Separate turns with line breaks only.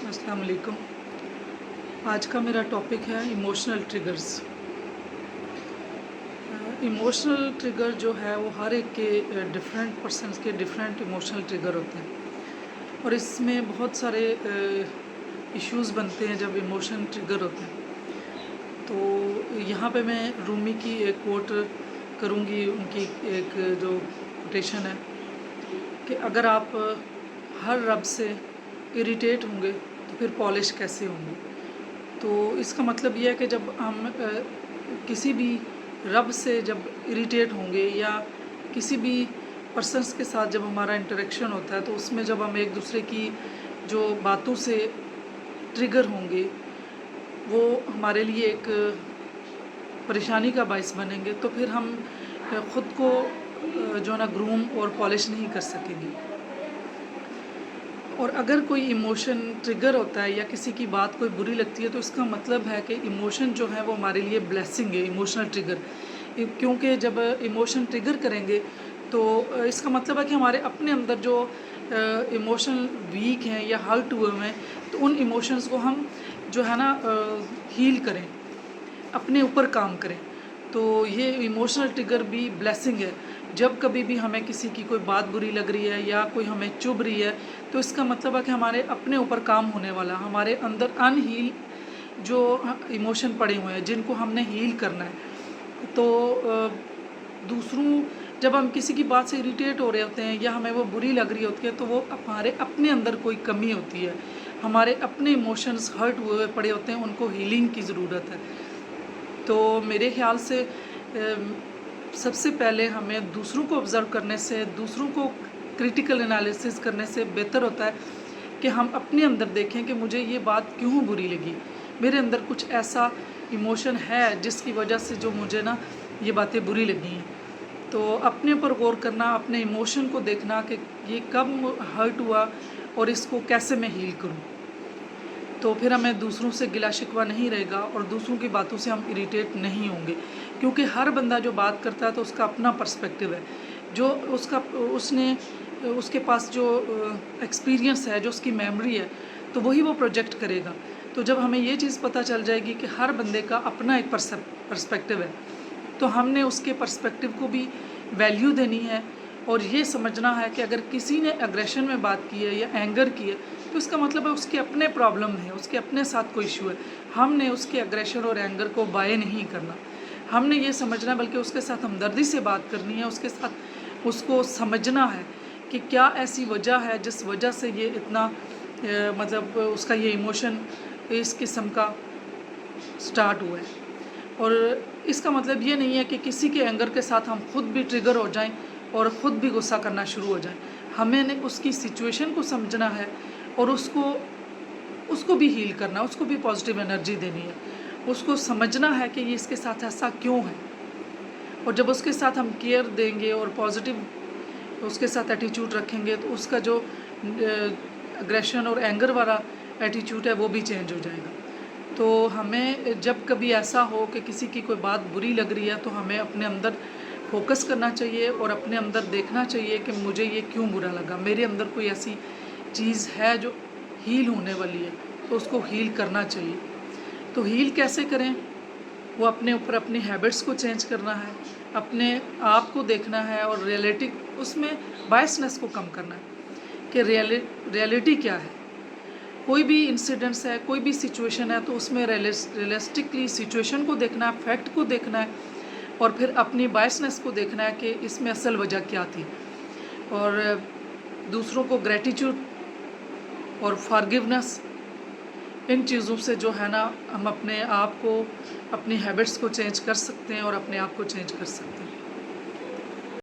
अस्सलाम वालेकुम। आज का मेरा टॉपिक है इमोशनल ट्रिगर्स। इमोशनल ट्रिगर जो है वो हर एक के डिफरेंट पर्सनस के डिफरेंट इमोशनल ट्रिगर होते हैं और इसमें बहुत सारे इश्यूज़ बनते हैं जब इमोशन ट्रिगर होते हैं। तो यहाँ पे मैं रूमी की एक कोट करूँगी, उनकी एक जो कोटेशन है कि अगर आप हर रब से इरिटेट होंगे तो फिर पॉलिश कैसे होंगे। तो इसका मतलब यह है कि जब हम किसी भी रब से जब इरिटेट होंगे या किसी भी पर्सन्स के साथ जब हमारा इंटरेक्शन होता है तो उसमें जब हम एक दूसरे की जो बातों से ट्रिगर होंगे वो हमारे लिए एक परेशानी का बायस बनेंगे, तो फिर हम ख़ुद को जो ना ग्रूम और पॉलिश नहीं कर सकेंगे। और अगर कोई इमोशन ट्रिगर होता है या किसी की बात कोई बुरी लगती है तो इसका मतलब है कि इमोशन जो है वो हमारे लिए ब्लेसिंग है, इमोशनल ट्रिगर। क्योंकि जब इमोशन ट्रिगर करेंगे तो इसका मतलब है कि हमारे अपने अंदर जो इमोशन वीक हैं या हर्ट हुए हैं तो उन इमोशंस को हम जो है ना हील करें, अपने ऊपर काम करें। तो ये इमोशनल ट्रिगर भी ब्लेसिंग है। जब कभी भी हमें किसी की कोई बात बुरी लग रही है या कोई हमें चुभ रही है तो इसका मतलब है कि हमारे अपने ऊपर काम होने वाला, हमारे अंदर अनहील जो इमोशन पड़े हुए हैं जिनको हमने हील करना है। तो दूसरों जब हम किसी की बात से इरिटेट हो रहे होते हैं या हमें वो बुरी लग रही होती है तो वो हमारे अपने अंदर कोई कमी होती है, हमारे अपने इमोशंस हर्ट हुए पड़े होते हैं, उनको हीलिंग की ज़रूरत है। तो मेरे ख्याल से सबसे पहले हमें दूसरों को ऑब्ज़र्व करने से, दूसरों को क्रिटिकल एनालिसिस करने से बेहतर होता है कि हम अपने अंदर देखें कि मुझे ये बात क्यों बुरी लगी, मेरे अंदर कुछ ऐसा इमोशन है जिसकी वजह से जो मुझे ना ये बातें बुरी लगी हैं। तो अपने ऊपर गौर करना, अपने इमोशन को देखना कि ये कब हर्ट हुआ और इसको कैसे मैं हील करूँ। तो फिर हमें दूसरों से गिला शिकवा नहीं रहेगा और दूसरों की बातों से हम इरिटेट नहीं होंगे, क्योंकि हर बंदा जो बात करता है तो उसका अपना पर्सपेक्टिव है, जो उसके पास जो एक्सपीरियंस है, जो उसकी मेमोरी है, तो वही वो प्रोजेक्ट करेगा। तो जब हमें ये चीज़ पता चल जाएगी कि हर बंदे का अपना एक पर्सपेक्टिव है तो हमने उसके पर्सपेक्टिव को भी वैल्यू देनी है और ये समझना है कि अगर किसी ने एग्रेशन में बात की है या एंगर की है तो इसका मतलब है उसके अपने प्रॉब्लम है, उसके अपने साथ कोई इशू है। हमने उसके एग्रेशन और एंगर को बाय नहीं करना, हमने ये समझना बल्कि उसके साथ हमदर्दी से बात करनी है, उसके साथ उसको समझना है कि क्या ऐसी वजह है जिस वजह से ये इतना मतलब उसका ये इमोशन इस किस्म का स्टार्ट हुआ है। और इसका मतलब ये नहीं है कि किसी के एंगर के साथ हम खुद भी ट्रिगर हो जाएं और ख़ुद भी गुस्सा करना शुरू हो जाएं। हमें उसकी सिचुएशन को समझना है और उसको भी हील करना, उसको भी पॉजिटिव एनर्जी देनी है, उसको समझना है कि ये इसके साथ ऐसा क्यों है। और जब उसके साथ हम केयर देंगे और पॉजिटिव उसके साथ एटीट्यूड रखेंगे तो उसका जो एग्रेशन और एंगर वाला एटीट्यूड है वो भी चेंज हो जाएगा। तो हमें जब कभी ऐसा हो कि किसी की कोई बात बुरी लग रही है तो हमें अपने अंदर फोकस करना चाहिए और अपने अंदर देखना चाहिए कि मुझे ये क्यों बुरा लगा, मेरे अंदर कोई ऐसी चीज़ है जो हील होने वाली है तो उसको हील करना चाहिए। तो हील कैसे करें, वो अपने ऊपर अपनी हैबिट्स को चेंज करना है, अपने आप को देखना है और उसमें बायसनेस को कम करना है कि रियलिटी क्या है। कोई भी इंसिडेंट्स है, कोई भी सिचुएशन है तो उसमें रियलिस्टिकली सिचुएशन को देखना है, फैक्ट को देखना है और फिर अपनी बायसनेस को देखना है कि इसमें असल वजह क्या थी। और दूसरों को ग्रेटिट्यूड और फॉरगिवनेस, इन चीज़ों से जो है ना हम अपने आप को, अपनी हैबिट्स को चेंज कर सकते हैं और अपने आप को चेंज कर सकते हैं।